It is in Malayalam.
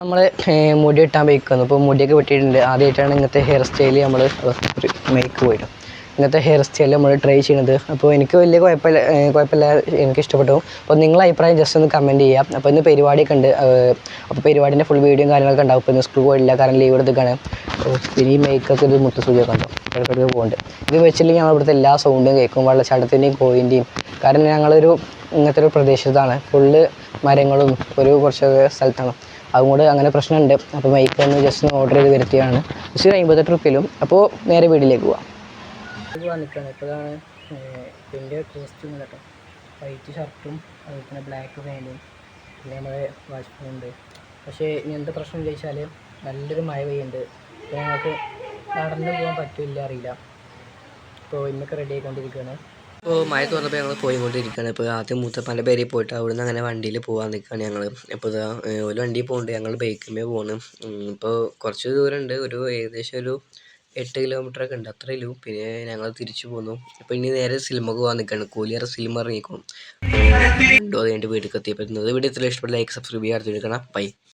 നമ്മൾ മുടി വെട്ടാൻ പോയിക്കുന്നു. ഇപ്പോൾ മുടിയൊക്കെ വെട്ടിയിട്ടുണ്ട്. ആദ്യമായിട്ടാണ് ഇങ്ങനത്തെ ഹെയർ സ്റ്റൈൽ നമ്മൾ മേക്ക് പോയിട്ട് ഇങ്ങനത്തെ ഹെയർ സ്റ്റൈൽ നമ്മൾ ട്രൈ ചെയ്യുന്നത്. അപ്പോൾ എനിക്ക് വലിയ കുഴപ്പമില്ല, എനിക്ക് ഇഷ്ടപ്പെട്ടു. അപ്പോൾ നിങ്ങളുടെ അഭിപ്രായം ജസ്റ്റ് ഒന്ന് കമൻറ്റ് ചെയ്യാം. അപ്പോൾ ഇന്ന് പരിപാടിയൊക്കെ ഉണ്ട്. അപ്പോൾ പരിപാടിൻ്റെ ഫുൾ വീഡിയോയും കാര്യങ്ങളൊക്കെ ഉണ്ടാവും. ഇപ്പോൾ ഇന്ന് സ്കൂൾ പോയില്ല, കാരണം ലീവ് എടുത്തേക്കാണ്. പിന്നെ ഈ മേക്കൊക്കെ ഇത് മുട്ടുസൂചിയൊക്കെ ഉണ്ടോ ഇടയ്ക്കിടയ്ക്ക് പോകുന്നുണ്ട്. ഇത് വെച്ചില്ലെങ്കിൽ ഞങ്ങൾ ഇവിടുത്തെ എല്ലാ സൗണ്ടും കേൾക്കും, വെള്ളച്ചാട്ടത്തിൻ്റെയും കോയിൻ്റെയും. കാരണം ഞങ്ങളൊരു ഇങ്ങനത്തെ ഒരു പ്രദേശത്താണ്, ഫുള്ള് മരങ്ങളും ഒരു കുറച്ചൊക്കെ സ്ഥലത്താണ്. അതുകൊണ്ട് അങ്ങനെ പ്രശ്നമുണ്ട്. അപ്പോൾ മൈക്ക് ഒന്ന് ജസ്റ്റ് ഒന്ന് ഓർഡർ ചെയ്ത് വരുത്തിയാണ്. ജസ്റ്റ് 58 റുപ്യയിലും. അപ്പോൾ നേരെ വീട്ടിലേക്ക് പോവാം. നിൽക്കുകയാണ് ഇപ്പോഴാണ് എൻ്റെ കോസ്റ്റ്യൂം കേട്ടോ. വൈറ്റ് ഷർട്ടും അതുപോലെ തന്നെ ബ്ലാക്ക് പാൻറ്റും പിന്നെ നമ്മുടെ വാച്ച് ഫോണുണ്ട്. പക്ഷേ ഇനി എന്താ പ്രശ്നം ചോദിച്ചാൽ നല്ലൊരു മഴ പെയ്യുന്നുണ്ട്. അപ്പോൾ ഞങ്ങൾക്ക് നടന്നു പോകാൻ പറ്റില്ല, അറിയില്ല. അപ്പോൾ ഇന്നൊക്കെ റെഡി ആയിക്കൊണ്ടിരിക്കുകയാണ്. ഇപ്പോൾ മഴ തുറന്നപ്പോൾ ഞങ്ങൾ പോയിക്കൊണ്ടിരിക്കുകയാണ്. ഇപ്പോൾ ആദ്യം മൂത്തപ്പൻ്റെ പേരിൽ പോയിട്ട് അവിടുന്ന് അങ്ങനെ വണ്ടിയിൽ പോകാൻ നിൽക്കുകയാണ് ഞങ്ങൾ. ഇപ്പോൾ ഒരു വണ്ടിയിൽ പോകുന്നുണ്ട്, ഞങ്ങൾ ബൈക്കിന്മേൽ പോകുന്നു. ഇപ്പോൾ കുറച്ച് ദൂരമുണ്ട്, ഏകദേശം ഒരു 8 കിലോമീറ്ററൊക്കെ ഉണ്ട്, അത്രയേ ഉള്ളൂ. പിന്നെ ഞങ്ങൾ തിരിച്ചു പോന്നു. അപ്പോൾ ഇനി നേരെ സിനിമക്ക് പോകാൻ നിൽക്കുകയാണ്. കൂലിയറ സിനിമ ഇറങ്ങിക്കും. അത് കഴിഞ്ഞിട്ട് വീട്ടിലേക്ക് എത്തിയപ്പോൾ ഇന്നത് വീഡിയോ ഇഷ്ടപ്പെട്ട ലൈക്ക് സബ്സ്ക്രൈബ് ചെയ്യാൻ എടുത്തിരിക്കണം. ബൈ.